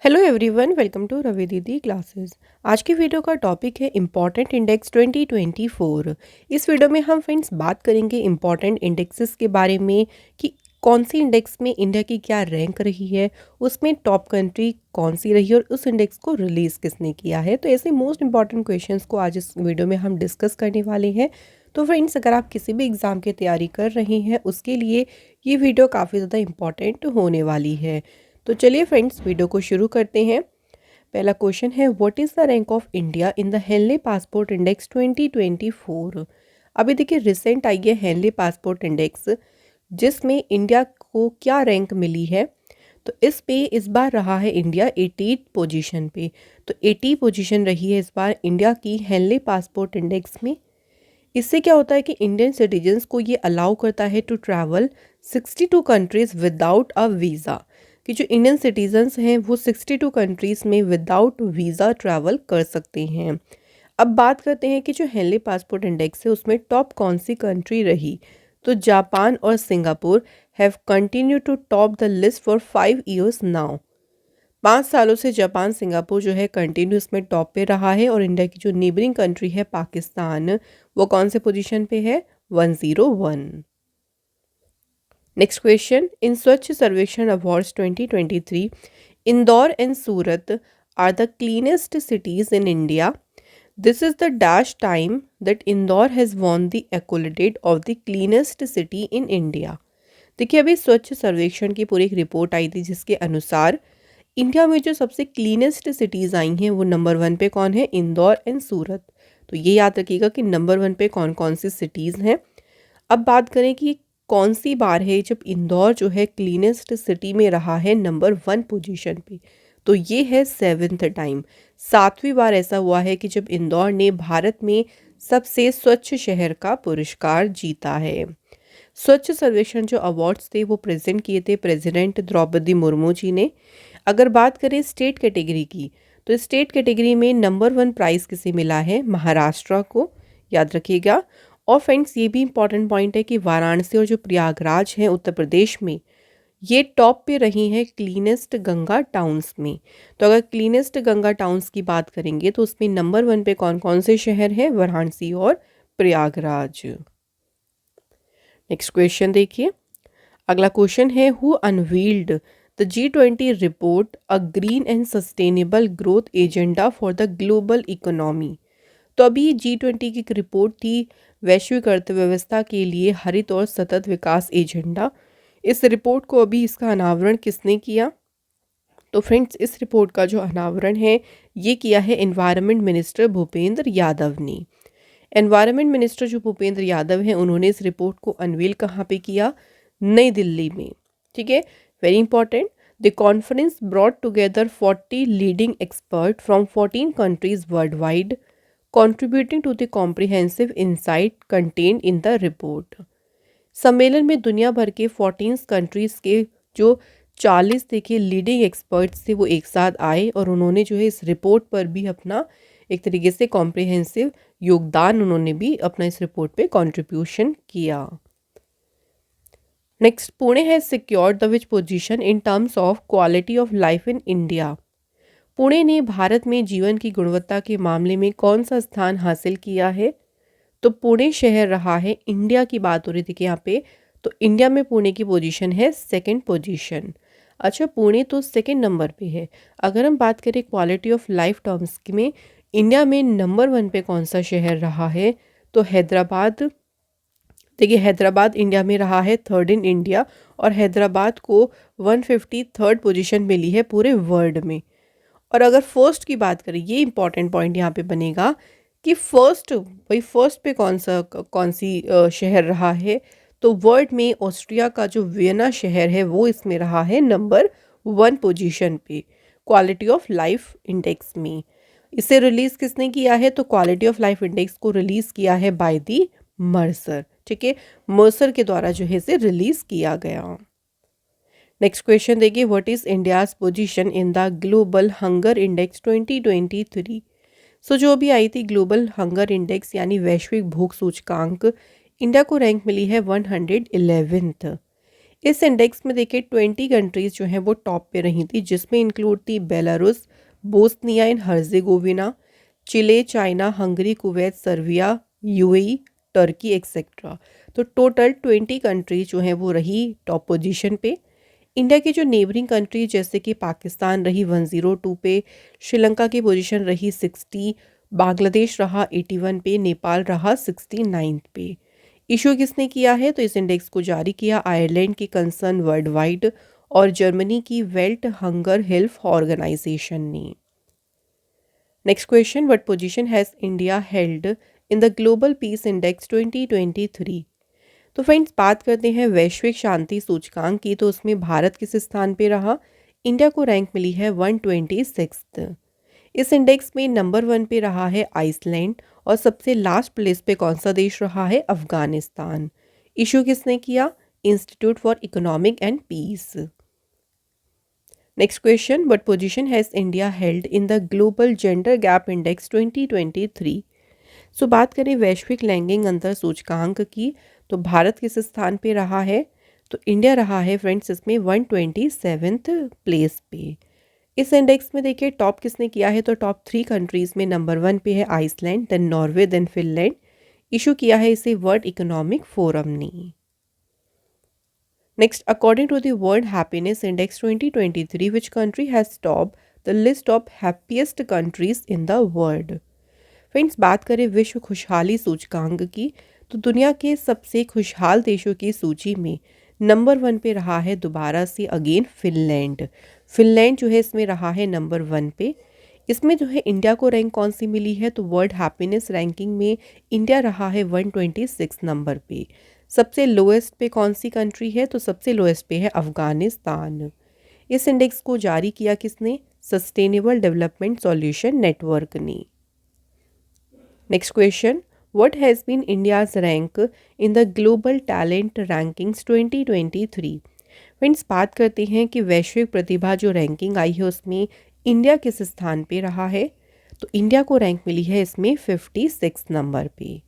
Hello everyone, welcome to Ravi Didi classes. आज की video का टॉपिक है इम्पॉर्टेंट इंडेक्स 2024। इस वीडियो में हम फ्रेंड्स बात करेंगे इम्पॉर्टेंट इंडेक्सेस के बारे में कि कौन सी इंडेक्स में इंडिया की क्या रैंक रही है, उसमें टॉप कंट्री कौन सी रही है और उस इंडेक्स को रिलीज़ किसने किया है। तो ऐसे मोस्ट इंपॉर्टेंट क्वेश्चंस को आज इस वीडियो में हम डिस्कस करने वाले हैं। तो फ्रेंड्स, अगर आप किसी भी एग्ज़ाम की तैयारी कर रहे हैं उसके लिए ये वीडियो काफ़ी ज़्यादा इम्पॉर्टेंट होने वाली है। तो चलिए फ्रेंड्स, वीडियो को शुरू करते हैं। पहला क्वेश्चन है, what is the rank of India in the Henley passport index 2024। अभी देखिए रिसेंट आई है हेनले पासपोर्ट इंडेक्स, जिसमें इंडिया को क्या रैंक मिली है। तो इस पे इस बार रहा है इंडिया 80 पोजीशन पे। तो 80 पोजीशन रही है इस बार इंडिया की हेनले पासपोर्ट इंडेक्स में। इससे क्या होता है कि इंडियन सिटीजन्स को ये अलाउ करता है to travel 62 countries without a visa, कि जो इंडियन सिटीजन्स हैं वो 62 कंट्रीज़ में विदाउट वीज़ा ट्रैवल कर सकते हैं। अब बात करते हैं कि जो हेनले पासपोर्ट इंडेक्स है उसमें टॉप कौन सी कंट्री रही। तो जापान और Singapore have continue to top the list for 5 years now. 5 सालों से जापान सिंगापुर जो है कंटिन्यू इसमें टॉप पे रहा है। और इंडिया की जो नेबरिंग कंट्री है पाकिस्तान, वो कौन से पोजीशन पे है, 101। Next question, in Swachh Survekshan awards 2023 Indore and Surat are the cleanest cities in India. This is the dash time that Indore has won the accolade of the cleanest city in India. देखिए, अभी स्वच्छ सर्वेक्षण की पूरी एक रिपोर्ट आई थी जिसके अनुसार इंडिया में जो सबसे क्लीनेस्ट सिटीज़ आई हैं वो नंबर 1 पे कौन है, इंदौर एंड सूरत। तो ये याद रखिएगा कि नंबर 1 पे कौन कौन सी सिटीज़ हैं। अब बात करें कि कौन सी बार है जब इंदौर जो है क्लीनेस्ट सिटी में रहा है नंबर 1 पोजीशन पे। तो ये है 7th टाइम, 7वीं बार ऐसा हुआ है कि जब इंदौर ने भारत में सबसे स्वच्छ शहर का पुरस्कार जीता है। स्वच्छ सर्वेक्षण जो अवार्ड्स थे वो प्रेजेंट किए थे प्रेसिडेंट द्रौपदी मुर्मू जी ने। अगर बात करें स्टेट कैटेगरी की, तो स्टेट कैटेगरी में नंबर 1 प्राइज़ किसे मिला है, महाराष्ट्र को, याद रखिएगा। और फ्रेंड्स, ये भी इंपॉर्टेंट पॉइंट है कि वाराणसी और जो प्रयागराज है उत्तर प्रदेश में, ये टॉप पे रही हैं क्लीनेस्ट गंगा टाउन्स में। तो अगर क्लीनेस्ट गंगा टाउन्स की बात करेंगे तो उसमें नंबर 1 पे कौन कौन से शहर हैं, वाराणसी और प्रयागराज। नेक्स्ट क्वेश्चन देखिए, अगला क्वेश्चन है, who unveiled the G20 report a green and sustainable growth agenda for the global economy. तो अभी G20 की एक रिपोर्ट थी, वैश्विक अर्थव्यवस्था के लिए हरित और सतत विकास एजेंडा। इस रिपोर्ट को अभी इसका अनावरण किसने किया। तो फ्रेंड्स, इस रिपोर्ट का जो अनावरण है ये किया है एनवायरनमेंट मिनिस्टर भूपेंद्र यादव ने। एनवायरनमेंट मिनिस्टर जो भूपेंद्र यादव हैं उन्होंने इस रिपोर्ट को अनवील कहाँ पे किया, नई दिल्ली में। ठीक है, very important. The conference brought together 40 leading expert from 14 countries worldwide contributing to the comprehensive insight contained in the report. सम्मेलन में दुनिया भर के 14 कंट्रीज के जो 40 देखिए लीडिंग एक्सपर्ट्स थे वो एक साथ आए और उन्होंने जो है इस रिपोर्ट पर भी अपना एक तरीके से कॉम्प्रिहेंसिव योगदान, उन्होंने भी अपना इस रिपोर्ट पे कंट्रीब्यूशन किया। Next, Pune has secured the which position in terms of quality of life in India. Pune ने भारत में जीवन की गुणवत्ता के मामले में कौन सा स्थान हासिल किया है। तो पुणे शहर रहा है, इंडिया की बात हो रही थी कि यहाँ पे, तो इंडिया में पुणे की पोजीशन है 2nd पोजीशन। अच्छा, पुणे तो 2nd नंबर पे है। अगर हम बात करें क्वालिटी ऑफ लाइफ टर्म्स में, इंडिया में नंबर 1 पे कौन सा शहर रहा है, तो हैदराबाद। देखिए, हैदराबाद इंडिया में रहा है 3rd इन इंडिया और हैदराबाद को 153rd पोजीशन मिली है पूरे वर्ल्ड में। और अगर फर्स्ट की बात करें, ये इंपॉर्टेंट पॉइंट यहाँ पे बनेगा कि फर्स्ट, भाई फर्स्ट पे कौन सी शहर रहा है। तो वर्ल्ड में ऑस्ट्रिया का जो वियना शहर है वो इसमें रहा है नंबर 1 पोजीशन पे क्वालिटी ऑफ लाइफ इंडेक्स में। इसे रिलीज़ किसने किया है, तो क्वालिटी ऑफ लाइफ इंडेक्स को रिलीज़ किया है बाय दी मर्सर। ठीक है, मर्सर के द्वारा जो है इसे रिलीज़ किया गया। नेक्स्ट क्वेश्चन देखिए, what is India's position in the global hunger index 2023। सो जो भी आई थी ग्लोबल हंगर इंडेक्स यानी वैश्विक भूख सूचकांक, इंडिया को रैंक मिली है 111th। इस इंडेक्स में देखिए 20 कंट्रीज जो हैं वो टॉप पे रही थी, जिसमें इंक्लूड थी Belarus, Bosnia and Herzegovina, Chile, China, Hungary, Kuwait, Serbia, UAE, Turkey etcetera. तो टोटल 20 कंट्रीज जो हैं वो रही टॉप पोजीशन पे। इंडिया की जो नेबरिंग कंट्री जैसे कि पाकिस्तान रही 102 पे, श्रीलंका की पोजीशन रही 60, बांग्लादेश रहा 81 पे, नेपाल रहा 69 पे। इशू किसने किया है? तो इस इंडेक्स को जारी किया आयरलैंड की कंसर्न वर्ल्ड वाइड और जर्मनी की वेल्ट हंगर हेल्थ ऑर्गेनाइजेशन ने। Next question, what position has India held in the global peace index 2023? तो फ्रेंड्स बात करते हैं वैश्विक शांति सूचकांक की, तो उसमें भारत किस स्थान पे रहा? इंडिया को रैंक मिली है 126। इस इंडेक्स में नंबर 1 पे रहा है आइसलैंड और सबसे लास्ट प्लेस पे कौन सा देश रहा है? अफगानिस्तान। इशू किसने किया? Institute for Economic and Peace. Next question, what position has India held in the global gender gap index 2023? So बात करें वैश्विक लैंगिक अंतर सूचकांक की, तो भारत किस स्थान पे रहा है? तो इंडिया रहा है फ्रेंड्स इसमें 127th प्लेस पे। इस इंडेक्स में देखिए टॉप किसने किया है? तो टॉप 3 कंट्रीज़ में नंबर 1 पे है Iceland, then Norway, then Finland. Issue किया है इसे वर्ल्ड इकोनॉमिक फोरम ने। Next, according to the World Happiness Index 2023 which country has top the list of happiest countries in the world? Friends बात करें विश्व खुशहाली सूचकांक की, तो दुनिया के सबसे खुशहाल देशों की सूची में नंबर 1 पे रहा है दोबारा से अगेन फिनलैंड। फिनलैंड जो है इसमें रहा है नंबर 1 पे। इसमें जो है इंडिया को रैंक कौन सी मिली है? तो वर्ल्ड हैप्पीनेस रैंकिंग में इंडिया रहा है 126 नंबर पे। सबसे लोएस्ट पे कौन सी कंट्री है? तो सबसे लोएस्ट पे है अफगानिस्तान। इस इंडेक्स को जारी किया किसने? सस्टेनेबल डेवलपमेंट सॉल्यूशन नेटवर्क ने। Next question, what has been India's rank in the global talent rankings 2023? Friends बात करते हैं कि वैश्विक प्रतिभा जो रैंकिंग आई है उसमें इंडिया किस स्थान पे रहा है? तो इंडिया को रैंक मिली है इसमें 56 नंबर पे।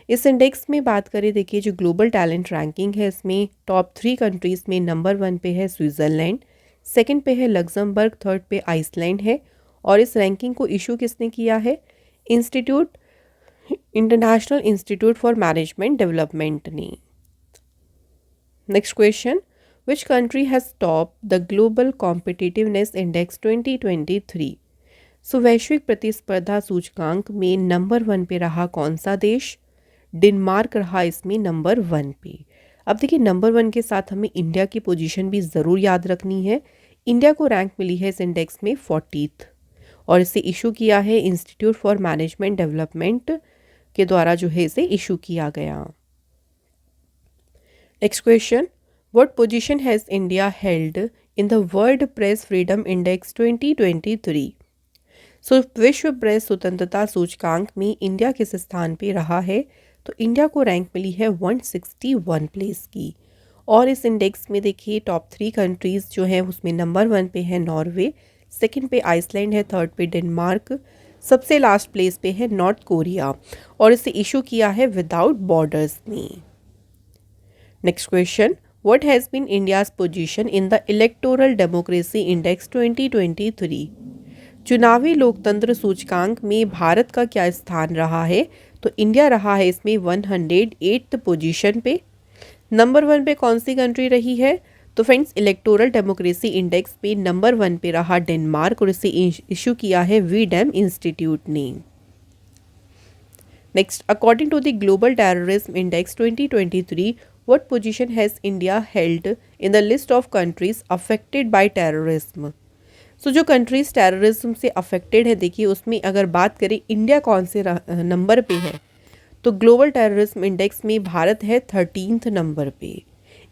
इस इंडेक्स में बात करें, देखिए जो ग्लोबल टैलेंट रैंकिंग है इसमें टॉप 3 कंट्रीज़ में नंबर 1 पे है स्विट्ज़रलैंड, सेकंड पे है लग्जमबर्ग, थर्ड पे आइसलैंड है। और इस रैंकिंग को इशू किसने किया है? International Institute for Management Development ने। Next question, which country has top the global competitiveness index 2023? So वैश्विक प्रतिस्पर्धा सूचकांक में नंबर 1 पे रहा कौन सा देश? डेनमार्क रहा इसमें नंबर 1 पे। अब देखिए नंबर 1 के साथ हमें इंडिया की पोजीशन भी ज़रूर याद रखनी है। इंडिया को रैंक मिली है इस इंडेक्स में 40th और इसे इशू किया है इंस्टीट्यूट फॉर मैनेजमेंट डेवलपमेंट के द्वारा जो है इसे इशू किया गया। Next question, what position has India held in the world press freedom index 2023? सो विश्व प्रेस स्वतंत्रता सूचकांक में इंडिया किस स्थान पे रहा है? तो इंडिया को रैंक मिली है 161 प्लेस की। और इस इंडेक्स में देखिए टॉप 3 कंट्रीज़ जो हैं उसमें नंबर 1 पे है नॉर्वे, सेकंड पे आइसलैंड है, थर्ड पे डेनमार्क, सबसे लास्ट प्लेस पे है नॉर्थ कोरिया और इसे इशू किया है विदाउट बॉर्डर्स ने। Next question, what has been India's position in the electoral democracy index 2023? चुनावी लोकतंत्र सूचकांक में भारत का क्या स्थान रहा है? तो इंडिया रहा है इसमें 108th पोजीशन पे। नंबर 1 पे कौन सी कंट्री रही है? तो फ्रेंड्स इलेक्टोरल डेमोक्रेसी इंडेक्स पे नंबर 1 पे रहा डेनमार्क और इसे इशू किया है वीडैम इंस्टीट्यूट ने। Next, according to the global terrorism index 2023, what position has India held in the list of countries affected by terrorism? So जो कंट्रीज़ टेररिज्म से अफेक्टेड है, देखिए उसमें अगर बात करें इंडिया कौन से नंबर पे है, तो ग्लोबल टेररिज्म इंडेक्स में भारत है 13th नंबर पे।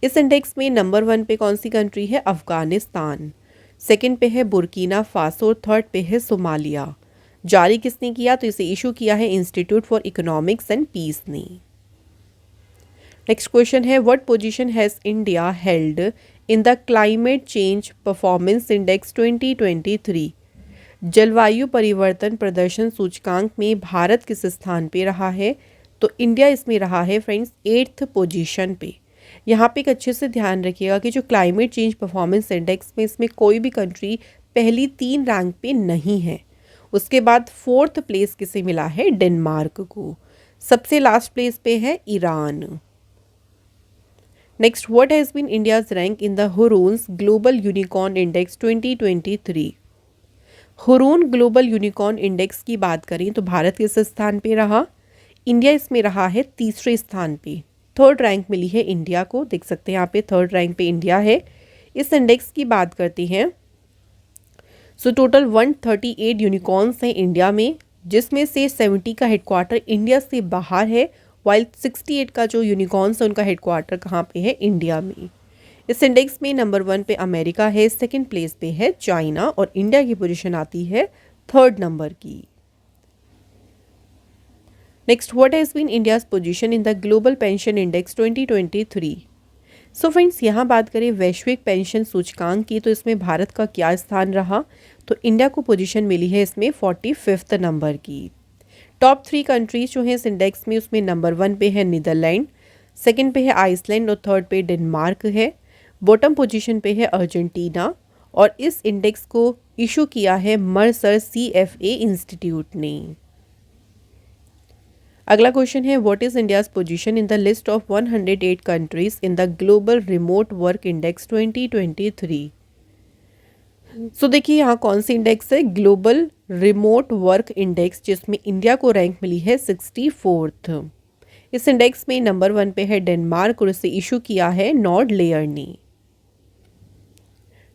इस इंडेक्स में नंबर 1 पे कौन सी कंट्री है? अफगानिस्तान, सेकंड पे है बुर्किना फासो, थर्ड पे है सोमालिया। जारी किसने किया? तो इसे इशू किया है Institute for Economics and Peace ने। नेक्स्ट क्वेश्चन है, what position has India held in the climate change performance index 2023? जलवायु परिवर्तन प्रदर्शन सूचकांक में भारत किस स्थान पे रहा है? तो इंडिया इसमें रहा है फ्रेंड्स 8th पोजीशन पे। यहाँ पे एक अच्छे से ध्यान रखिएगा कि जो क्लाइमेट चेंज परफॉर्मेंस इंडेक्स में इसमें कोई भी कंट्री पहली 3 रैंक पे नहीं है। उसके बाद 4th प्लेस किसे मिला है? डेनमार्क को। सबसे लास्ट प्लेस पे है Iran. Next, what has been India's rank in the Hurun's global unicorn index 2023? Hurun global unicorn index की बात करें तो भारत किस स्थान पे रहा? इंडिया इसमें रहा है तीसरे स्थान पे। 3rd रैंक मिली है इंडिया को, देख सकते हैं यहाँ पे 3rd रैंक पे इंडिया है। इस इंडेक्स की बात करते हैं सो टोटल 138 यूनिकॉर्न्स हैं इंडिया में, जिसमें से 70 का हेडक्वार्टर इंडिया से बाहर है, वाइल 68 का जो यूनिकॉर्न्स है उनका हेडक्वार्टर कहाँ पे है? इंडिया में। इस इंडेक्स में नंबर 1 पे अमेरिका है, 2nd प्लेस पे है चाइना और इंडिया की पोजीशन आती है 3rd नंबर की। Next, what has been India's position in the global pension index 2023? So friends, यहाँ बात करें वैश्विक पेंशन सूचकांक की तो इसमें भारत का क्या स्थान रहा? तो इंडिया को पोजीशन मिली है इसमें 45th नंबर की। टॉप 3 कंट्रीज जो हैं इस इंडेक्स में, उसमें नंबर 1 पे है नीदरलैंड, 2nd पे है आइसलैंड और 3rd पे डेनमार्क है। बॉटम पोजीशन पे है अर्जेंटीना और इस इंडेक्स को इशू किया है मर्सर CFA इंस्टीट्यूट ने। अगला क्वेश्चन है, what is India's position in the list of 108 countries in the global remote work index 2023? सो देखिए यहाँ कौन सी इंडेक्स है? ग्लोबल रिमोट वर्क इंडेक्स, जिसमें इंडिया को रैंक मिली है 64th। इस इंडेक्स में नंबर 1 पे है डेनमार्क और इसे इशू किया है नॉर्डलेयर ने।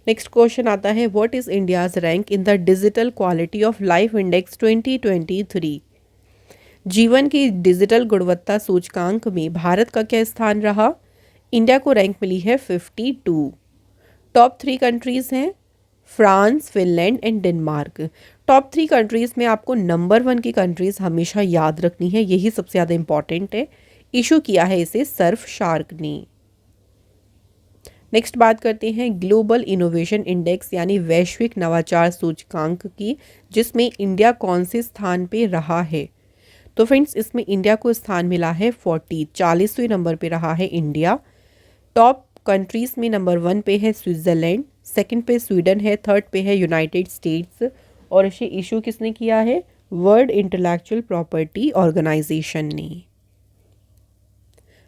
नेक्स्ट क्वेश्चन आता है, what is India's rank in the digital quality of life index 2023? जीवन की डिजिटल गुणवत्ता सूचकांक में भारत का क्या स्थान रहा? इंडिया को रैंक मिली है 52। टॉप 3 कंट्रीज हैं France, Finland and Denmark. Top 3 countries में आपको नंबर 1 की कंट्रीज हमेशा याद रखनी है, यही सबसे ज़्यादा इंपॉर्टेंट है। इशू किया है इसे सर्फ शार्क ने। नेक्स्ट बात करते हैं ग्लोबल इनोवेशन इंडेक्स यानी वैश्विक नवाचार सूचकांक की, जिसमें इंडिया कौन से स्थान पे रहा है? तो फ्रेंड्स, इसमें इंडिया को स्थान मिला है 40वें नंबर पे रहा है इंडिया। टॉप कंट्रीज में नंबर 1 पे है स्विट्ज़रलैंड, 2nd पे स्वीडन है, 3rd पे है यूनाइटेड स्टेट्स और इसे इशू किसने किया है? वर्ल्ड इंटेलेक्चुअल प्रॉपर्टी ऑर्गेनाइजेशन ने।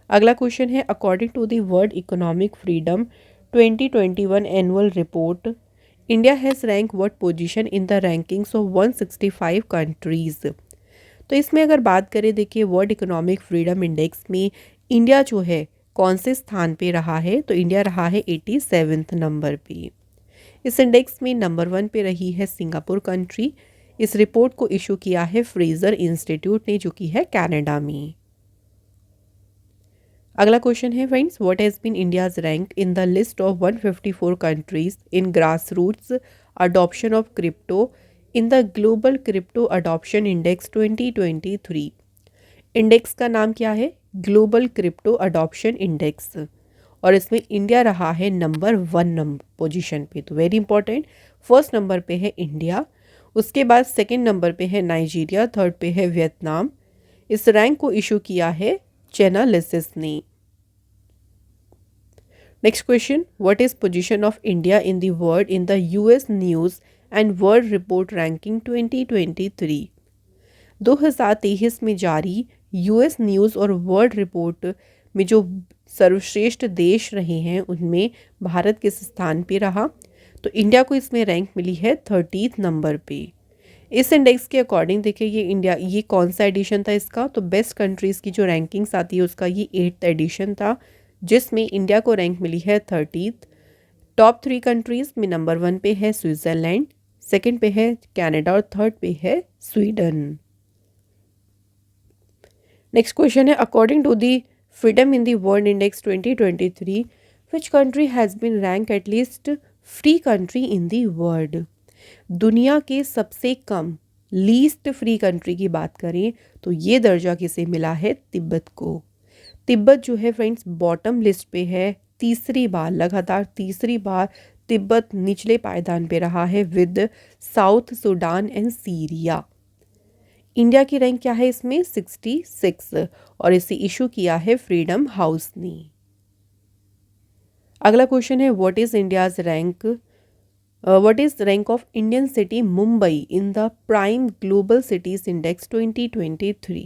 अगला क्वेश्चन है, according to the World economic Freedom 2021 annual report, India has rank what position in the rankings of 165 countries? तो इसमें अगर बात करें, देखिए वर्ल्ड इकोनॉमिक फ्रीडम इंडेक्स में इंडिया जो है कौन से स्थान पे रहा है? तो इंडिया रहा है 87th नंबर पे। इस इंडेक्स में नंबर 1 पे रही है सिंगापुर कंट्री। इस रिपोर्ट को इशू किया है फ्रेजर इंस्टीट्यूट ने, जो कि है कनाडा में। अगला क्वेश्चन है friends, what has been India's rank in the list of 154 countries in grass roots adoption of crypto in the global crypto adoption index 2023? इंडेक्स का नाम क्या है? ग्लोबल क्रिप्टो अडॉप्शन इंडेक्स और इसमें इंडिया रहा है नंबर 1 पोजीशन पे। तो वेरी इंपॉर्टेंट, 1st नंबर पे है इंडिया, उसके बाद 2nd नंबर पे है नाइजीरिया, 3rd पे है वियतनाम। इस रैंक को इशू किया है चेनालिसिस ने। Next question, what is position of India in the world in the US news and world report ranking 2023? 2023 में जारी US न्यूज़ और वर्ल्ड रिपोर्ट में जो सर्वश्रेष्ठ देश रहे हैं उनमें भारत किस स्थान पे रहा? तो इंडिया को इसमें रैंक मिली है 30th नंबर पे। इस इंडेक्स के अकॉर्डिंग देखिए ये कौन सा एडिशन था इसका? तो बेस्ट कंट्रीज़ की जो रैंकिंग्स आती है उसका ये 8th एडिशन था, जिसमें इंडिया को रैंक मिली है 30th। टॉप 3 कंट्रीज़ में नंबर 1 पे है स्विट्ज़रलैंड, 2nd पे है कनाडा और 3rd पे है स्वीडन। नेक्स्ट क्वेश्चन है, according to the Freedom in the World index 2023 which country has been rank at least free country in the world? दुनिया के सबसे कम लीस्ट फ्री कंट्री की बात करें तो ये दर्जा किसे मिला है? तिब्बत को। तिब्बत जो है फ्रेंड्स बॉटम लिस्ट पे है, लगातार तीसरी बार तिब्बत निचले पायदान पे रहा है with south Sudan and Syria. India की रैंक क्या है इसमें? 66 और इसे इशू किया है फ्रीडम हाउस ने। अगला क्वेश्चन है what is rank of Indian city Mumbai in the prime global cities index 2023।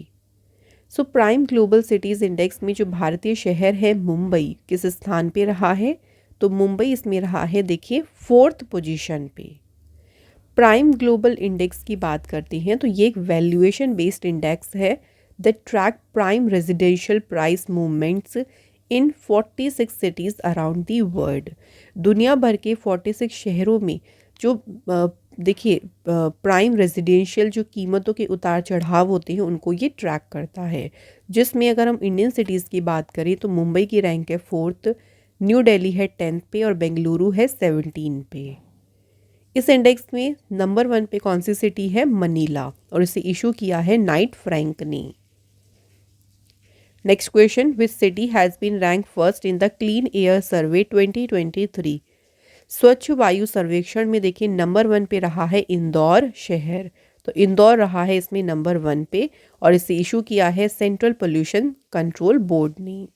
So prime global cities index में जो भारतीय शहर है मुंबई किस स्थान पे रहा है, तो मुंबई इसमें रहा है देखिए 4th पोजीशन पे। प्राइम ग्लोबल इंडेक्स की बात करते हैं तो ये एक वैल्यूएशन बेस्ड इंडेक्स है that track prime residential price movements in 46 cities around the world. दुनिया भर के 46 शहरों में जो देखिए प्राइम रेजिडेंशियल जो कीमतों के उतार चढ़ाव होते हैं उनको ये ट्रैक करता है, जिसमें अगर हम इंडियन सिटीज़ की बात करें तो मुंबई की रैंक है 4th, न्यू दिल्ली है 10th पे और बेंगलुरु है 17 पे। इस इंडेक्स में नंबर 1 पे कौन सी सिटी है, मनीला, और इसे इशू किया है नाइट फ्रैंक ने। Next question, which city has been rank first in the clean air survey 2023। स्वच्छ वायु सर्वेक्षण में देखिए नंबर 1 पे रहा है इंदौर शहर, तो इंदौर रहा है इसमें नंबर 1 पे और इसे इशू किया है सेंट्रल पोल्यूशन कंट्रोल बोर्ड ने।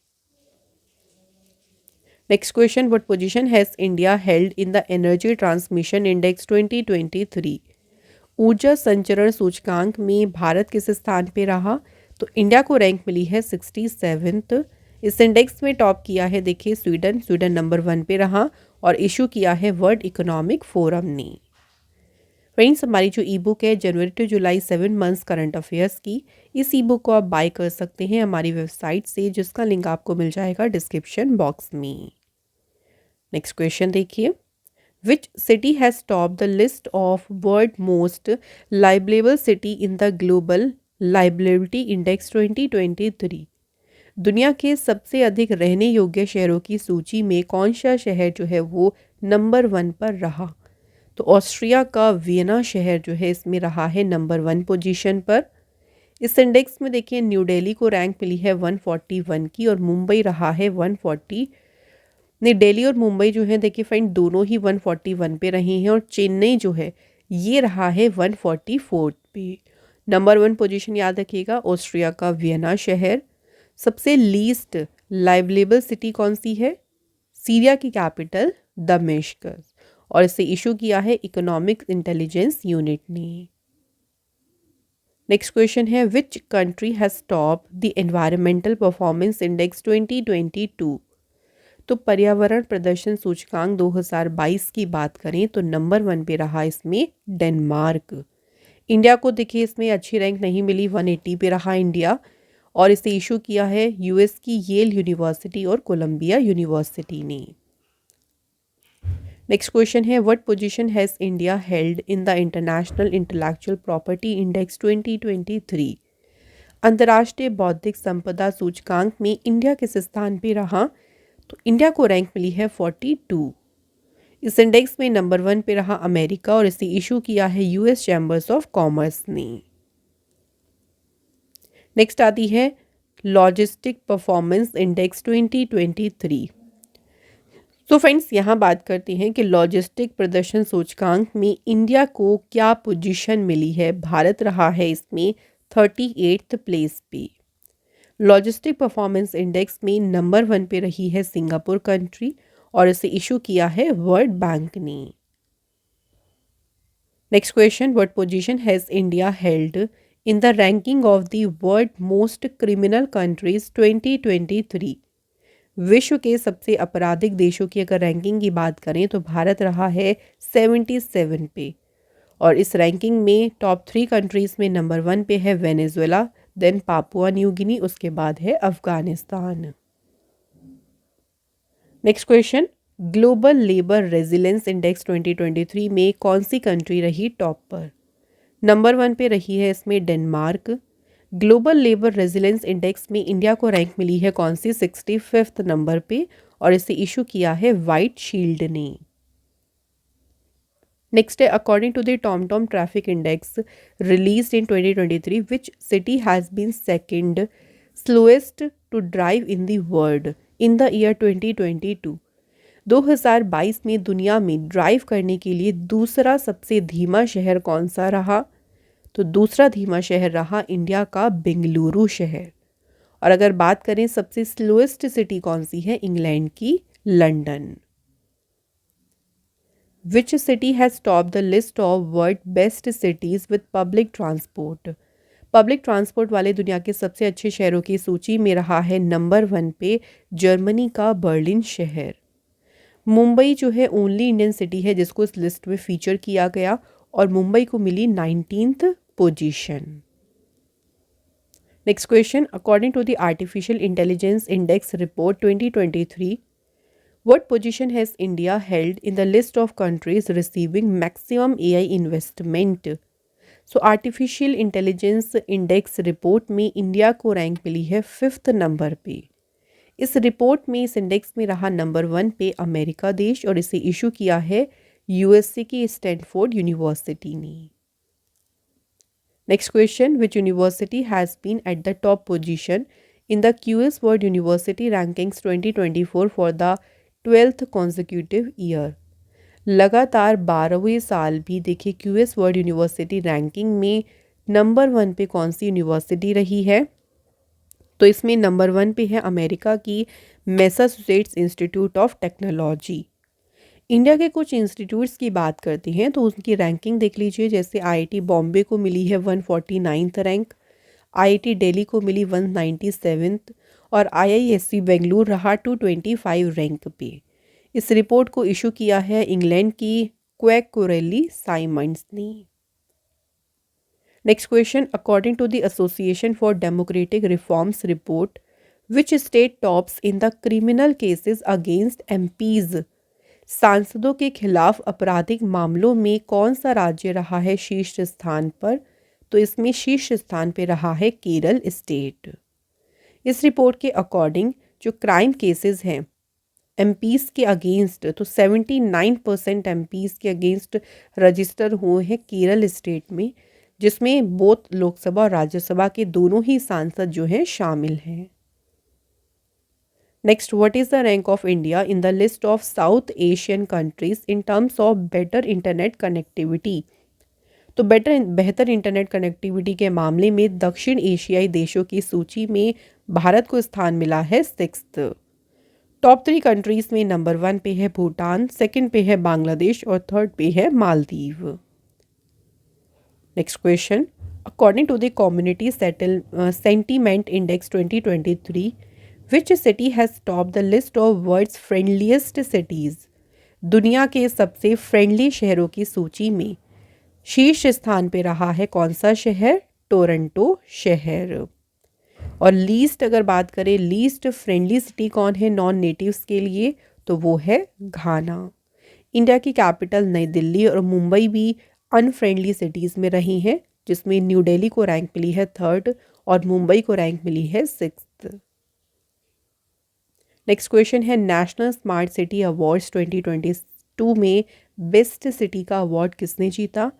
Next question, what position has India held in the energy transmission index 2023। ऊर्जा संचरण सूचकांक में भारत किस स्थान पे रहा, तो इंडिया को रैंक मिली है 67th। इस इंडेक्स में टॉप किया है देखिए स्वीडन नंबर 1 पे रहा और इशू किया है वर्ल्ड इकोनॉमिक फोरम ने। फ्रेंड्स, हमारी जो ई बुक है January to July 7 months current affairs की, इस ई बुक को आप बाय कर सकते हैं हमारी वेबसाइट से, जिसका लिंक आपको मिल जाएगा डिस्क्रिप्शन बॉक्स में। नेक्स्ट क्वेश्चन देखिए, which city has top the list of world most liveable city in the global liveability index 2023। दुनिया के सबसे अधिक रहने योग्य शहरों की सूची में कौन सा शहर जो है वो नंबर 1 पर रहा, तो ऑस्ट्रिया का वियना शहर जो है इसमें रहा है नंबर 1 पोजीशन पर। इस इंडेक्स में देखिए न्यू दिल्ली को रैंक मिली है 141 की और मुंबई रहा है 140। नहीं, दिल्ली और मुंबई जो है देखिए फ्रेंड दोनों ही 141 पे रहे हैं और चेन्नई जो है ये रहा है 144 पे। नंबर 1 पोजीशन याद रखिएगा ऑस्ट्रिया का वियना शहर। सबसे लीस्ट लाइवलेबल सिटी कौन सी है, सीरिया की कैपिटल दमिश्क, और इसे इशू किया है इकोनॉमिक इंटेलिजेंस यूनिट ने। नेक्स्ट क्वेश्चन है, विच country has top the environmental performance index 2022। तो पर्यावरण प्रदर्शन सूचकांक 2022 की बात करें तो नंबर 1 पे रहा इसमें डेनमार्क। इंडिया को देखिए इसमें अच्छी रैंक नहीं मिली, 180 पे रहा इंडिया और इसे इशू किया है यूएस की येल यूनिवर्सिटी और कोलंबिया यूनिवर्सिटी ने। नेक्स्ट क्वेश्चन है, what position has India held in the international intellectual property index 2023। अंतर्राष्ट्रीय बौद्धिक संपदा सूचकांक में इंडिया किस स्थान पे रहा, तो इंडिया को रैंक मिली है 42। इस इंडेक्स में नंबर 1 पे रहा अमेरिका और इसे इशू किया है यूएस चैम्बर्स ऑफ कॉमर्स ने। नेक्स्ट आती है लॉजिस्टिक परफॉर्मेंस इंडेक्स 2023। तो फ्रेंड्स यहाँ बात करते हैं कि लॉजिस्टिक प्रदर्शन सूचकांक में इंडिया को क्या पोजीशन मिली है। भारत रहा है इसमें 38th प्लेस पे। लॉजिस्टिक परफॉर्मेंस इंडेक्स में नंबर 1 पे रही है सिंगापुर कंट्री और इसे इशू किया है वर्ल्ड बैंक ने। Next question, what position has India held in the ranking of the world most criminal countries 2023। विश्व के सबसे आपराधिक देशों की अगर रैंकिंग की बात करें तो भारत रहा है 77 पे और इस रैंकिंग में टॉप 3 कंट्रीज़ में नंबर 1 पे है Venezuela, then Papua New Guinea, उसके बाद है Afghanistan. Next question, global labour resilience index 2023 में कौन सी कंट्री रही टॉप पर। नंबर 1 पे रही है इसमें Denmark. Global labour resilience index में इंडिया को रैंक मिली है कौन सी, 65th नंबर पे और इसे इशू किया है वाइट शील्ड ने। नेक्स्ट है, according to the TomTom traffic index released in 2023 which city has been second slowest to drive in the world in the year 2022। 2022 में दुनिया में ड्राइव करने के लिए दूसरा सबसे धीमा शहर कौन सा रहा, तो दूसरा धीमा शहर रहा इंडिया का बेंगलुरु शहर। और अगर बात करें सबसे स्लोएस्ट सिटी कौन सी है, इंग्लैंड की London. Which city has top the list of world best cities with public transport? Public transport वाले दुनिया के सबसे अच्छे शहरों की सूची में रहा है नंबर 1 पे जर्मनी का बर्लिन शहर। मुंबई जो है ओनली इंडियन सिटी है जिसको इस लिस्ट में फीचर किया गया और मुंबई को मिली 19th position. Next question, according to the artificial intelligence index report 2023, what position has India held in the list of countries receiving maximum AI investment? So artificial intelligence index report में India को rank मिली है 5th number पे। इस report में इस index में रहा नंबर 1 पे अमेरिका देश और इसे इशू किया है यूएसए की स्टैनफोर्ड यूनिवर्सिटी ने। Next question, which university has been at the top position in the QS World university rankings 2024 for the 12th consecutive year? लगातार 12वें साल भी देखिए क्यूएस वर्ल्ड यूनिवर्सिटी रैंकिंग में नंबर 1 पे कौन सी यूनिवर्सिटी रही है? तो इसमें नंबर 1 पे है अमेरिका की Massachusetts institute of technology. India के कुछ इंस्टीट्यूट्स की बात करते हैं तो उनकी रैंकिंग देख लीजिए, जैसे आईआईटी बॉम्बे को मिली है 149th रैंक, आईआईटी दिल्ली को मिली 197th और आईआईएससी बेंगलुरु रहा 225 रैंक पे। इस रिपोर्ट को इशू किया है इंग्लैंड की क्वैककोरेली साइमंड्स ने। Next question, according to the Association for Democratic Reforms report, which state tops in the criminal cases against MPs? सांसदों के खिलाफ आपराधिक मामलों में कौन सा राज्य रहा है शीर्ष स्थान पर? तो इसमें शीर्ष स्थान पर रहा है केरल स्टेट। इस रिपोर्ट के अकॉर्डिंग जो क्राइम केसेस हैं एमपीज़ के अगेंस्ट, तो 79% एमपीज़ के अगेंस्ट रजिस्टर हुए हैं केरल स्टेट में, जिसमें बोथ लोकसभा और राज्यसभा के दोनों ही सांसद जो हैं शामिल हैं। Next, what is the rank of India in the list of south Asian countries in terms of better internet connectivity? तो बेहतर इंटरनेट कनेक्टिविटी के मामले में दक्षिण एशियाई देशों की सूची में भारत को स्थान मिला है 6th। टॉप 3 कंट्रीज में नंबर 1 पे है भूटान, सेकंड पे है बांग्लादेश और थर्ड पे है Maldives. Next question, according to the community sentiment index 2023, which city has top the list of world's friendliest cities? दुनिया के सबसे फ्रेंडली शहरों की सूची में शीर्ष स्थान पे रहा है कौन सा शहर? टोरंटो शहर। और लीस्ट अगर बात करें, लीस्ट फ्रेंडली सिटी कौन है नॉन नेटिव्स के लिए? तो वो है घाना। इंडिया की कैपिटल नई दिल्ली और मुंबई भी अनफ्रेंडली सिटीज़ में रही हैं, जिसमें न्यू दिल्ली को रैंक मिली है 3rd और मुंबई को रैंक मिली है 6th। नेक्स्ट क्वेश्चन है, नेशनल स्मार्ट सिटी अवार्ड्स 2022 में बेस्ट सिटी का अवार्ड किसने जीता?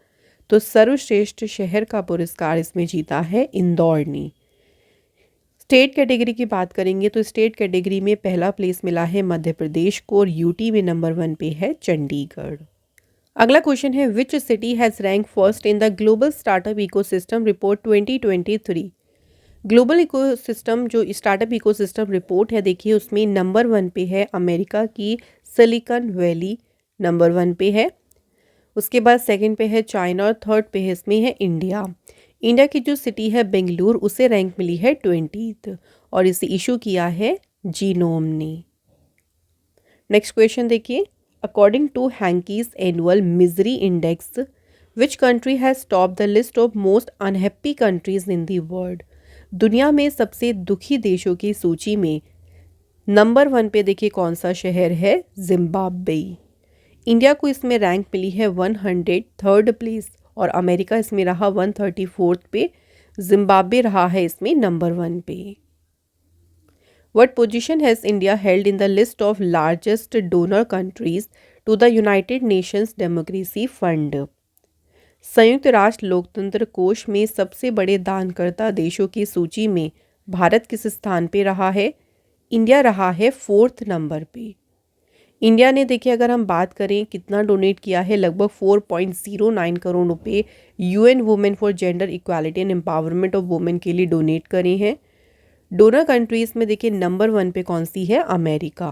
तो सर्वश्रेष्ठ शहर का पुरस्कार इसमें जीता है इंदौर ने। स्टेट कैटेगरी की बात करेंगे तो स्टेट कैटेगरी में पहला प्लेस मिला है मध्य प्रदेश को और यूटी में नंबर 1 पे है चंडीगढ़। अगला क्वेश्चन है, विच city has rank first in the global startup ecosystem report 2023? Global ecosystem जो स्टार्टअप इकोसिस्टम रिपोर्ट है देखिए, उसमें नंबर 1 पे है अमेरिका की सिलिकॉन वैली, नंबर 1 पे है। उसके बाद सेकंड पे है चाइना और थर्ड पे है इसमें है इंडिया। इंडिया की जो सिटी है बेंगलुरु, उसे रैंक मिली है 20th और इसे इशू किया है जीनोम ने। नेक्स्ट क्वेश्चन देखिए, according to Hanke's annual misery index, which country has top the list of most unhappy countries in the world? दुनिया में सबसे दुखी देशों की सूची में नंबर 1 पे देखिए कौन सा शहर है? जिम्बाब्वे। इंडिया को इसमें रैंक मिली है 103rd प्लेस और अमेरिका इसमें रहा 134th पे, जिम्बाब्वे रहा है इसमें नंबर 1 पे। What position has India held in the list of largest donor countries to the United Nations Democracy Fund? संयुक्त राष्ट्र लोकतंत्र कोष में सबसे बड़े दानकर्ता देशों की सूची में भारत किस स्थान पे रहा है? इंडिया रहा है 4th नंबर पे। इंडिया ने देखिए अगर हम बात करें कितना डोनेट किया है, लगभग 4.09 करोड़ रुपए UN women for gender equality and empowerment of women के लिए डोनेट करे हैं। डोनर कंट्रीज़ में देखिए नंबर 1 पे कौन सी है? America.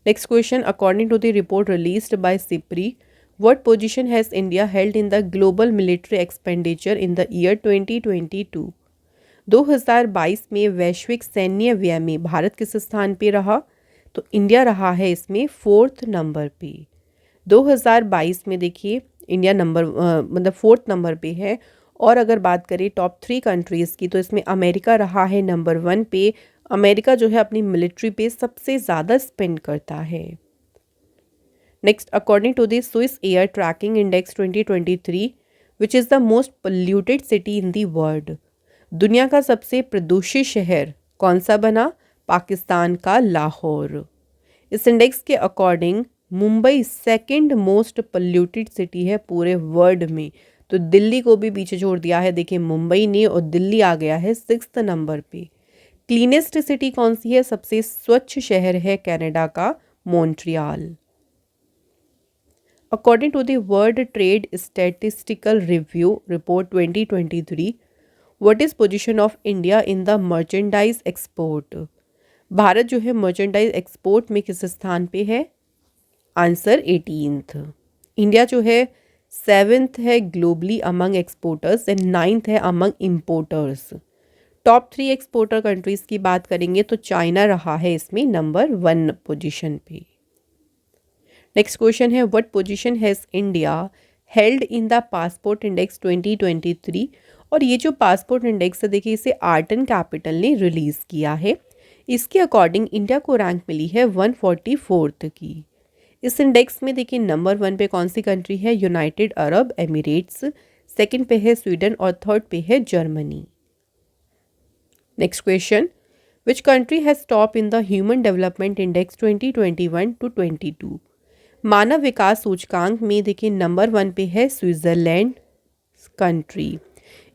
Next question, according to the report released by SIPRI, what position has India held in the global military expenditure in the year 2022? 2022 में वैश्विक सैन्य व्यय में भारत किस स्थान पे रहा? तो इंडिया रहा है इसमें 4th नंबर पे। 2022 में देखिए इंडिया मतलब 4th नंबर पे है। और अगर बात करें टॉप 3 कंट्रीज़ की तो इसमें अमेरिका रहा है नंबर 1 पे। अमेरिका जो है अपनी मिलिट्री पे सबसे ज़्यादा स्पेंड करता है। Next, according to the Swiss air tracking index 2023 which is the most polluted city in the world, दुनिया का सबसे प्रदूषित शहर कौन सा बना? पाकिस्तान का लाहौर। इस इंडेक्स के according Mumbai second most polluted city है पूरे वर्ल्ड में। तो दिल्ली को भी पीछे छोड़ दिया है, देखिए मुंबई ने, और दिल्ली आ गया है 6th नंबर पे। क्लीनेस्ट सिटी कौन सी है? सबसे स्वच्छ शहर है कनाडा का Montreal. According to the World Trade Statistical Review report 2023, what is position of India in the merchandise export? भारत जो है मर्चेंडाइज एक्सपोर्ट में किस स्थान पे है? Answer 18th। इंडिया जो है 7th है globally among exporters and 9th है among importers. Top 3 exporter countries की बात करेंगे तो चाइना रहा है इसमें नंबर 1 पोजीशन पे। नेक्स्ट क्वेश्चन है, what position has India held in the passport index 2023? और ये जो पासपोर्ट इंडेक्स है देखिए इसे आर्टन कैपिटल ने रिलीज़ किया है। इसके अकॉर्डिंग इंडिया को रैंक मिली है 144th की। इस इंडेक्स में देखिए नंबर 1 पे कौन सी कंट्री है? यूनाइटेड अरब एमिरेट्स, सेकंड पे है स्वीडन और थर्ड पे है Germany. Next question, which country has top in the human development index 2021 to 22? मानव विकास सूचकांक में देखिए नंबर 1 पे है स्विट्ज़रलैंड कंट्री।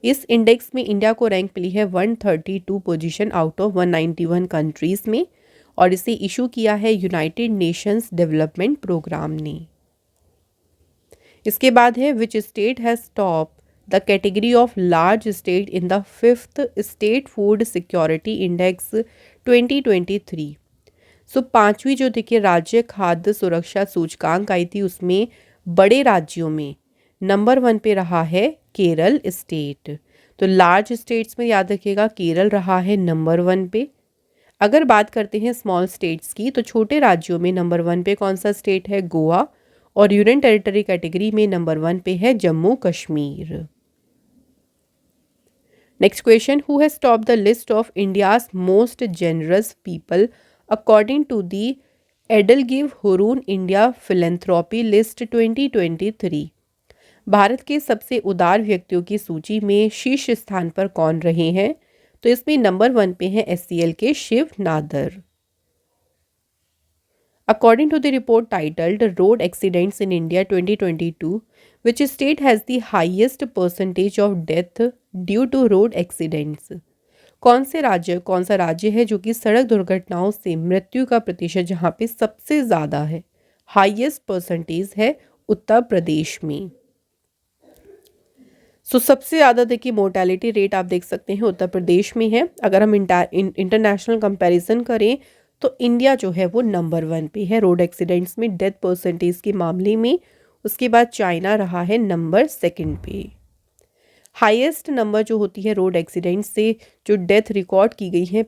इस इंडेक्स में इंडिया को रैंक मिली है 132 पोजीशन आउट ऑफ 191 कंट्रीज़ में, और इसे इशू किया है यूनाइटेड नेशंस डेवलपमेंट प्रोग्राम ने। इसके बाद है विच state has top the category of large state in the 5th state food security index 2023? सो 5वीं जो देखिए राज्य खाद्य सुरक्षा सूचकांक आई थी उसमें बड़े राज्यों में नंबर 1 पे रहा है केरल स्टेट। तो लार्ज स्टेट्स में याद रखिएगा केरल रहा है नंबर 1 पे। अगर बात करते हैं स्मॉल स्टेट्स की तो छोटे राज्यों में नंबर 1 पे कौन सा स्टेट है? गोवा। और यूनियन टेरिटरी कैटेगरी में नंबर 1 पे है Jammu Kashmir. Next question, who has top the list of India's most generous people according to the EdelGive Hurun India philanthropy list 2023? भारत के सबसे उदार व्यक्तियों की सूची में शीर्ष स्थान पर कौन रहे हैं? तो इसमें नंबर 1 पे है SCL के Shiv Nadar. According to the report titled road accidents in India 2022, which state has the highest percentage of death due to road accidents? कौन सा राज्य है जो कि सड़क दुर्घटनाओं से मृत्यु का प्रतिशत जहाँ पे सबसे ज़्यादा है, हाईएस्ट परसेंटेज है उत्तर प्रदेश में। सबसे ज़्यादा देखिए मोर्टेलिटी रेट आप देख सकते हैं उत्तर प्रदेश में है। अगर हम इंटरनेशनल कंपैरिजन करें तो इंडिया जो है वो नंबर 1 पे है रोड एक्सीडेंट्स में डेथ परसेंटेज के मामले में। उसके बाद चाइना रहा है नंबर 2 पे। हाईएस्ट नंबर जो होती है रोड एक्सीडेंट से जो डेथ रिकॉर्ड की गई है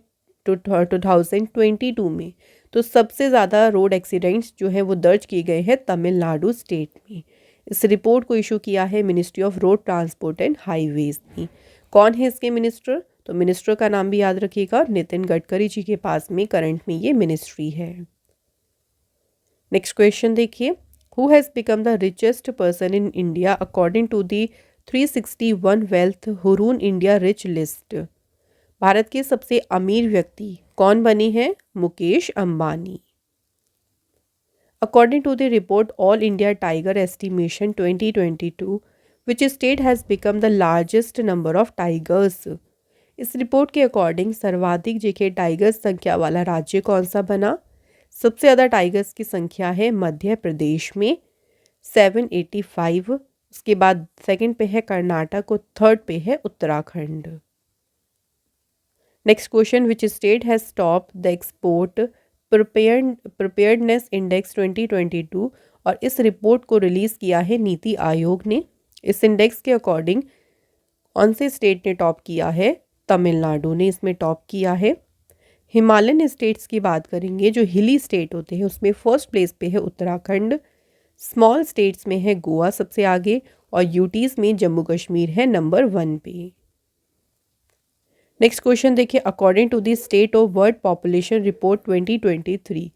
2022 में, तो सबसे ज़्यादा रोड एक्सीडेंट्स जो है वो दर्ज किए गए हैं तमिलनाडु स्टेट में। इस रिपोर्ट को इशू किया है ministry of road transport and highways ने। कौन है इसके मिनिस्टर? तो मिनिस्टर का नाम भी याद रखिएगा, नितिन गडकरी जी के पास में करंट में ये मिनिस्ट्री है। नेक्स्ट क्वेश्चन देखिए, who has become the richest person in India according to the 361 wealth Hurun India rich list? भारत के सबसे अमीर व्यक्ति कौन बने हैं? Mukesh Ambani. According to the report All India tiger estimation 2022, which state has become the largest number of tigers? इस report के अकॉर्डिंग सर्वाधिक जेके टाइगर्स संख्या वाला राज्य कौन सा बना? सबसे ज़्यादा टाइगर्स की संख्या है मध्य प्रदेश में 785। उसके बाद सेकंड पे है कर्नाटक और थर्ड पे है Uttarakhand. Next question, which state has top the export preparedness index 2022 और इस रिपोर्ट को रिलीज़ किया है नीति आयोग ने। इस इंडेक्स के अकॉर्डिंग कौन से स्टेट ने टॉप किया है? तमिलनाडु ने इसमें टॉप किया है। हिमालयन स्टेट्स की बात करेंगे, जो हिली स्टेट होते हैं उसमें फर्स्ट प्लेस पे है उत्तराखंड। स्मॉल स्टेट्स में है गोवा सबसे आगे और यूटीज में जम्मू कश्मीर है नंबर 1 पे। नेक्स्ट क्वेश्चन देखिए, according to the state of world population report 2023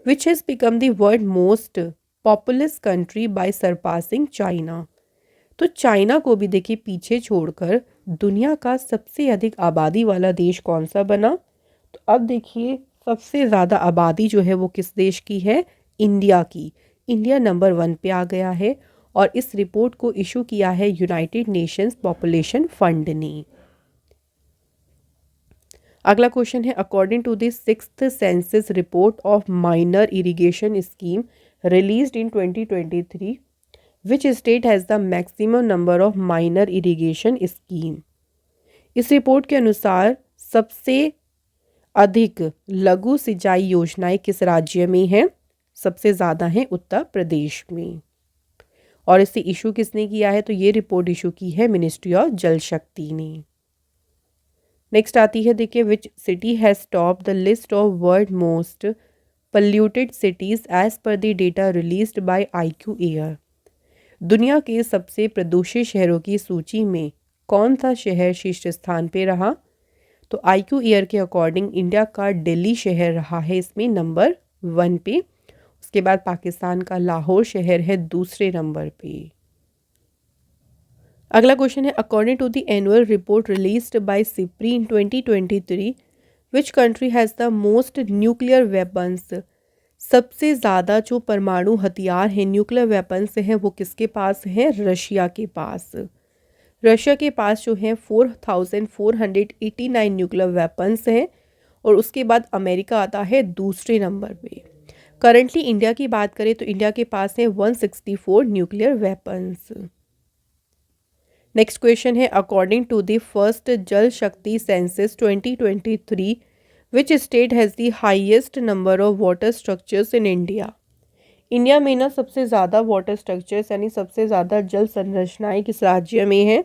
which has become the world most populous country by surpassing China. तो चाइना को भी देखिए पीछे छोड़कर दुनिया का सबसे अधिक आबादी वाला देश कौन सा बना? तो अब देखिए सबसे ज़्यादा आबादी जो है वो किस देश की है? इंडिया की। इंडिया नंबर 1 पे आ गया है और इस रिपोर्ट को इशू किया है यूनाइटेड नेशंस पॉपुलेशन फंड ने। अगला क्वेश्चन है, according to the 6th census report of minor irrigation scheme released in 2023 which state has the maximum number of minor irrigation scheme. इस रिपोर्ट के अनुसार सबसे अधिक लघु सिंचाई योजनाएं किस राज्य में हैं? सबसे ज़्यादा हैं उत्तर प्रदेश में। और इसे इशू किसने किया है? तो ये रिपोर्ट इशू की है मिनिस्ट्री ऑफ जल शक्ति ने। नेक्स्ट आती है देखिए, which city has top the list of world most polluted cities as per the data released by IQ air. दुनिया के सबसे प्रदूषित शहरों की सूची में कौन सा शहर शीर्ष स्थान पे रहा? तो IQ एयर के अकॉर्डिंग इंडिया का दिल्ली शहर रहा है इसमें नंबर 1 पे। उसके बाद पाकिस्तान का लाहौर शहर है दूसरे नंबर पे। अगला क्वेश्चन है, according to the annual report released by SIPRI in 2023 which country has the most nuclear weapons. सबसे ज़्यादा जो परमाणु हथियार हैं, न्यूक्लियर वेपन्स हैं, वो किसके पास हैं? रशिया के पास। रशिया के पास जो है 4489 न्यूक्लियर वेपन्स हैं और उसके बाद अमेरिका आता है दूसरे नंबर पे। करंटली इंडिया की बात करें तो इंडिया के पास है 164 न्यूक्लियर वेपन्स। नेक्स्ट क्वेश्चन है, अकॉर्डिंग टू द फर्स्ट जल शक्ति census 2023 which state has the highest number of water structures in India. India में ना सबसे ज़्यादा वाटर स्ट्रक्चर्स यानी सबसे ज़्यादा जल संरचनाएं किस राज्य में हैं?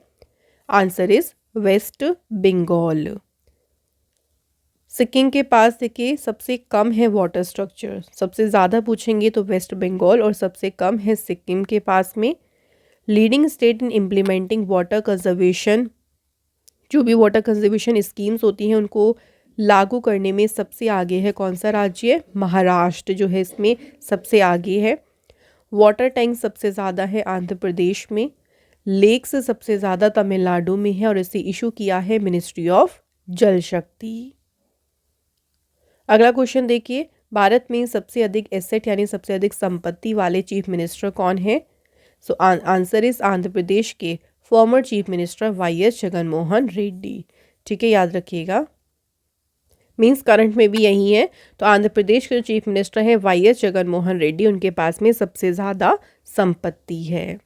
Answer is West Bengal. Sikkim के पास देखिए सबसे कम है वाटर स्ट्रक्चर, सबसे ज़्यादा पूछेंगे तो वेस्ट बंगाल और सबसे कम है सिक्किम के पास में। Leading state in implementing water conservation, जो भी वाटर कंजर्वेशन स्कीम्स होती हैं उनको लागू करने में सबसे आगे है कौन सा राज्य? महाराष्ट्र जो है इसमें सबसे आगे है। वाटर टैंक सबसे ज़्यादा है आंध्र प्रदेश में। लेक्स सबसे ज़्यादा तमिलनाडु में है और इसे इशू किया है मिनिस्ट्री ऑफ जल शक्ति। अगला क्वेश्चन देखिए, भारत में सबसे अधिक एसेट यानी सबसे अधिक संपत्ति वाले चीफ मिनिस्टर कौन है? So answer is Andhra Pradesh के former chief minister YS Jaganmohan Reddy. ठीक है, याद रखिएगा, मीन्स करंट में भी यही है। तो आंध्र प्रदेश के जो चीफ मिनिस्टर हैं YS जगनमोहन रेड्डी, उनके पास में सबसे ज़्यादा संपत्ति है।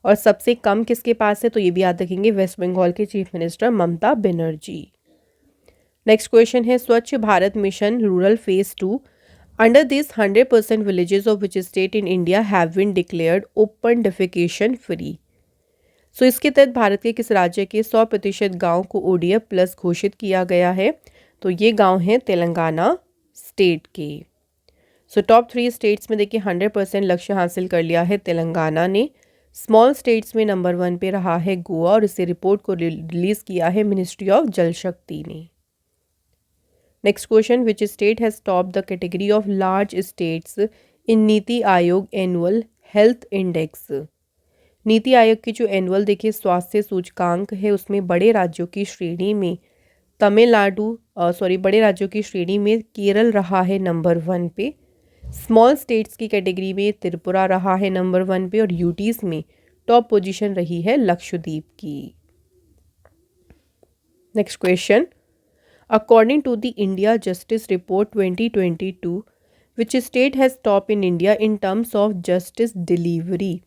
और सबसे कम किसके पास है? तो ये भी याद रखेंगे, वेस्ट बंगाल के chief minister Mamata Banerjee. Next question है, Swachh Bharat mission rural phase 2 under this 100% villages of which state in India have been declared open defecation free. So इसके तहत भारत के किस राज्य के 100% गाँव को ODF प्लस घोषित किया गया है? तो ये गांव हैं तेलंगाना स्टेट के। सो टॉप 3 स्टेट्स में देखिए 100% लक्ष्य हासिल कर लिया है तेलंगाना ने। स्मॉल स्टेट्स में नंबर 1 पे रहा है गोवा और इसे रिपोर्ट को रिलीज़ किया है मिनिस्ट्री ऑफ जल शक्ति ने। Next question, which state has top the category of large states in NITI Aayog annual health index. NITI Aayog की जो एनुअल देखिए स्वास्थ्य सूचकांक है उसमें बड़े राज्यों की श्रेणी में बड़े राज्यों की श्रेणी में केरल रहा है नंबर 1 पे। स्मॉल स्टेट्स की कैटेगरी में त्रिपुरा रहा है नंबर 1 पे और यूटीज में टॉप पोजीशन रही है लक्षद्वीप की। Next question, according to the India justice report 2022 which state has top in India in terms of justice delivery.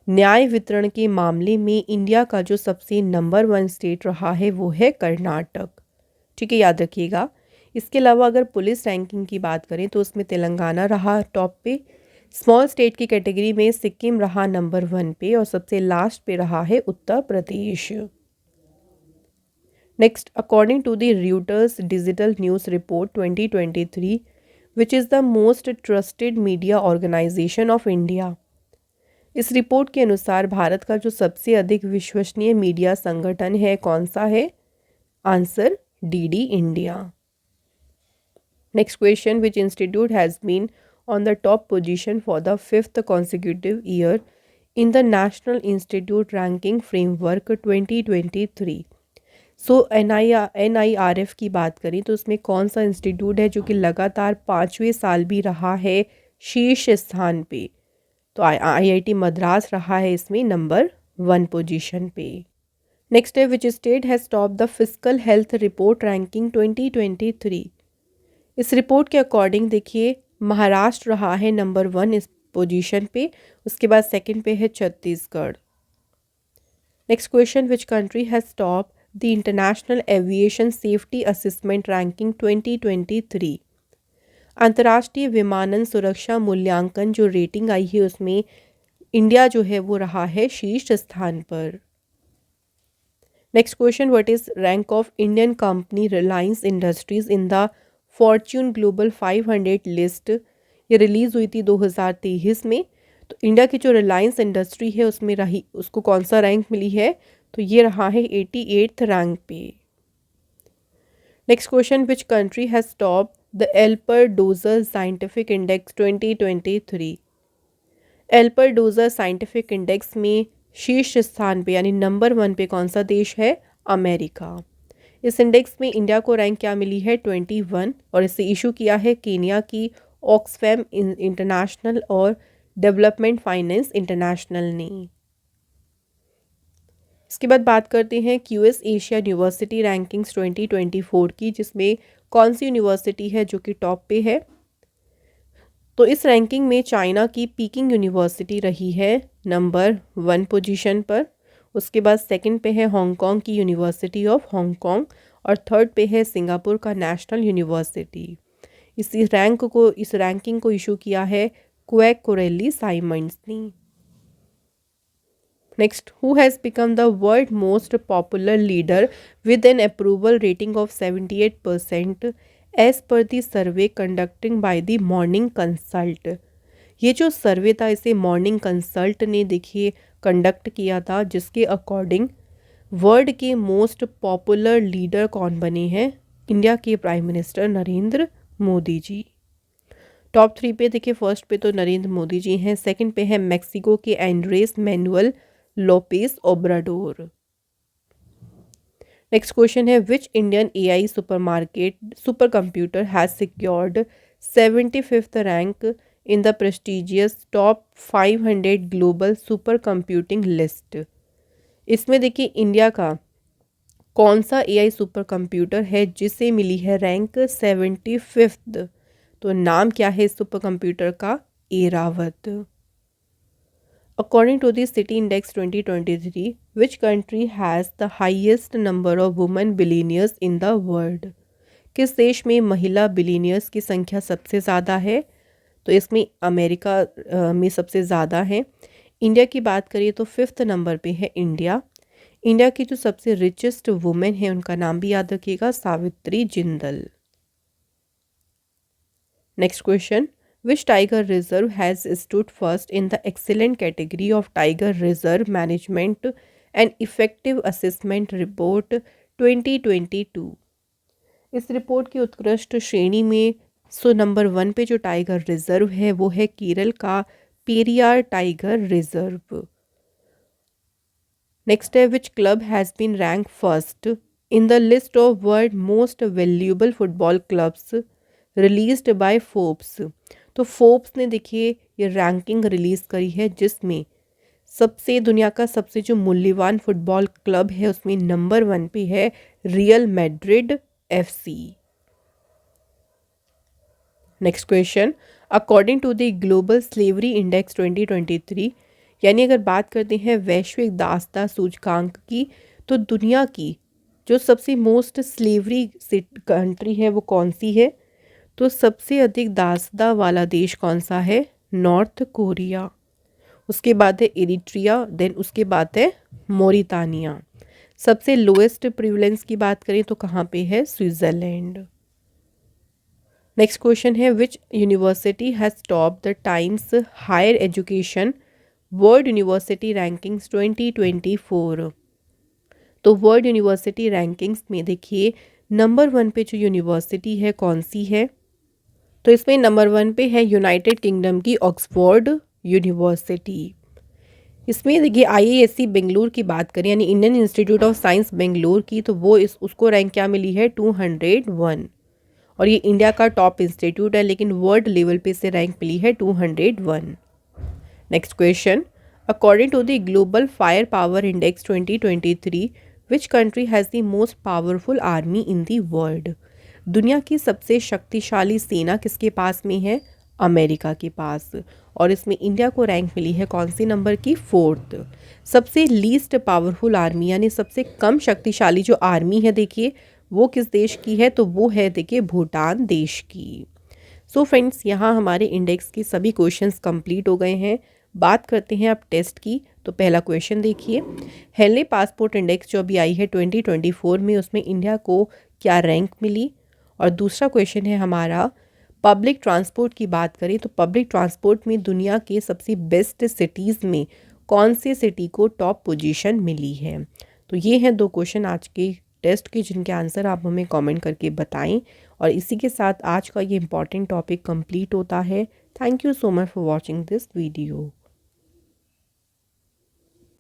न्याय वितरण के मामले में इंडिया का जो सबसे नंबर 1 स्टेट रहा है वो है कर्नाटक। ठीक है, याद रखिएगा, इसके अलावा अगर पुलिस रैंकिंग की बात करें तो उसमें तेलंगाना रहा टॉप पे, स्मॉल स्टेट की कैटेगरी में सिक्किम रहा नंबर 1 पे और सबसे लास्ट पे रहा है Uttar Pradesh. Next, according to the Reuters digital news report 2023 which is the most trusted media organisation of India, इस रिपोर्ट के अनुसार भारत का जो सबसे अधिक विश्वसनीय मीडिया संगठन है कौन सा है? Answer DD India. Next question, which institute has been on the top position for the 5th consecutive year in the national institute ranking framework 2023। So NIRF की बात करें तो उसमें कौन सा इंस्टीट्यूट है जो कि लगातार 5वें साल भी रहा है शीर्ष स्थान पे? तो IIT मद्रास रहा है इसमें नंबर 1 पोजीशन पे। नेक्स्ट है, विच state has top the physical health report ranking 2023। इस रिपोर्ट के अकॉर्डिंग देखिए महाराष्ट्र रहा है नंबर 1 इस पोजीशन पे, उसके बाद सेकंड पे है Chhattisgarh. Next question, which country has top the international aviation safety assessment ranking 2023। अंतर्राष्ट्रीय विमानन सुरक्षा मूल्यांकन जो रेटिंग आई है उसमें इंडिया जो है वो रहा है शीर्ष स्थान पर। Next question, what is rank of Indian company Reliance industries in the Fortune global 500 list, ये रिलीज हुई थी 2023 में। तो इंडिया की जो रिलायंस इंडस्ट्री है उसमें रही उसको कौन सा रैंक मिली है? तो ये रहा है 88th रैंक पे। Next question, which country has top the Alper Doger scientific index 2023। Alper Doger scientific index में शीर्ष स्थान पे यानी नंबर 1 पे कौन सा देश है? अमेरिका। इस इंडेक्स में इंडिया को रैंक क्या मिली है? 21 और इसे इशू किया है केनिया की ऑक्सफैम इंटरनेशनल और डेवलपमेंट फाइनेंस इंटरनेशनल ने। इसके बाद बात करते हैं QS एशिया यूनिवर्सिटी रैंकिंग्स 2024 की, जिसमें कौन सी यूनिवर्सिटी है जो कि टॉप पे है? तो इस रैंकिंग में चाइना की पीकिंग यूनिवर्सिटी रही है नंबर 1 पोजीशन पर, उसके बाद सेकंड पे है हांगकांग की यूनिवर्सिटी ऑफ हांगकांग और थर्ड पे है सिंगापुर का नेशनल यूनिवर्सिटी। इस रैंकिंग को इशू किया है क्वेक कोरेली साइमंड्स ने। Next, who has become the world most popular leader with an approval rating of 78% as per the survey conducting by the Morning Consult. ये जो सर्वे था इसे मॉर्निंग कंसल्ट ने देखिए कंडक्ट किया था, जिसके अकॉर्डिंग वर्ल्ड के मोस्ट पॉपुलर लीडर कौन बने हैं? इंडिया के prime minister Narendra Modi ji. Top 3 पे देखिए, फर्स्ट पे तो नरेंद्र मोदी जी हैं, सेकंड पे है मैक्सिको के Andres Manuel Lopez Obrador. Next question है, which Indian AI super computer has secured 75th rank in the prestigious top 500 global super computing list. इसमें देखिए इंडिया का कौन सा AI सुपर कंप्यूटर है जिसे मिली है रैंक 75th? तो नाम क्या है इस सुपर कंप्यूटर का? Airavat. According to the City Index 2023, which country has the highest number of women billionaires in the world? किस देश में महिला बिलीनियर्स की संख्या सबसे ज़्यादा है? तो इसमें अमेरिका में सबसे ज़्यादा है। इंडिया की बात करिए तो 5th नंबर पे है इंडिया। इंडिया की जो सबसे रिचेस्ट वुमेन है उनका नाम भी याद रखिएगा, Savitri Jindal. Next question, which tiger reserve has stood first in the excellent category of tiger reserve management and effective assessment report 2022। इस रिपोर्ट की उत्कृष्ट श्रेणी में नंबर 1 पे जो टाइगर रिजर्व है वो है केरल का पेरियार टाइगर रिजर्व। नेक्स्ट है, which club has been rank first in the list of world most valuable football clubs released by Forbes. तो फोर्ब्स ने देखिए ये रैंकिंग रिलीज़ करी है जिसमें दुनिया का सबसे जो मूल्यवान फुटबॉल क्लब है उसमें नंबर 1 पे है Real Madrid FC। Next question, according to the global slavery index 2023, यानी अगर बात करते हैं वैश्विक दासता सूचकांक की, तो दुनिया की जो सबसे मोस्ट स्लेवरी कंट्री है वो कौन सी है? तो सबसे अधिक दासता वाला देश कौन सा है? North Korea. उसके बाद है इरिट्रिया, देन उसके बाद है मोरितानिया। सबसे लोएस्ट प्रिवलेंस की बात करें तो कहाँ पे है? स्विट्ज़रलैंड। नेक्स्ट क्वेश्चन है which university has top the Times Higher Education world university rankings 2024। तो वर्ल्ड यूनिवर्सिटी रैंकिंग्स में देखिए नंबर 1 पे जो यूनिवर्सिटी है कौन सी है? तो इसमें नंबर 1 पे है यूनाइटेड किंगडम की ऑक्सफोर्ड यूनिवर्सिटी। इसमें देखिए IISc बेंगलुरु की बात करें यानी Indian institute of science Bengaluru की, तो वो उसको रैंक क्या मिली है? 201। और ये इंडिया का टॉप इंस्टीट्यूट है लेकिन वर्ल्ड लेवल पे से रैंक मिली है 201। Next question, according to the global fire power index 2023 which country has the most powerful army in the world? दुनिया की सबसे शक्तिशाली सेना किसके पास में है? अमेरिका के पास। और इसमें इंडिया को रैंक मिली है कौन सी नंबर की? 4th। सबसे लीस्ट पावरफुल आर्मी यानी सबसे कम शक्तिशाली जो आर्मी है देखिए वो किस देश की है? तो वो है देखिए भूटान देश की। सो फ्रेंड्स, यहाँ हमारे इंडेक्स के सभी क्वेश्चंस कंप्लीट हो गए हैं। बात करते हैं अब टेस्ट की। तो पहला क्वेश्चन देखिए, हेनले पासपोर्ट इंडेक्स जो अभी आई है 2024 में, उसमें इंडिया को क्या रैंक मिली? और दूसरा क्वेश्चन है हमारा, पब्लिक ट्रांसपोर्ट की बात करें तो पब्लिक ट्रांसपोर्ट में दुनिया के सबसे बेस्ट सिटीज़ में कौन से सिटी को टॉप पोजीशन मिली है? तो ये हैं 2 क्वेश्चन आज के टेस्ट के जिनके आंसर आप हमें कमेंट करके बताएं। और इसी के साथ आज का ये इम्पॉर्टेंट टॉपिक कंप्लीट होता है। Thank you so much for watching this video.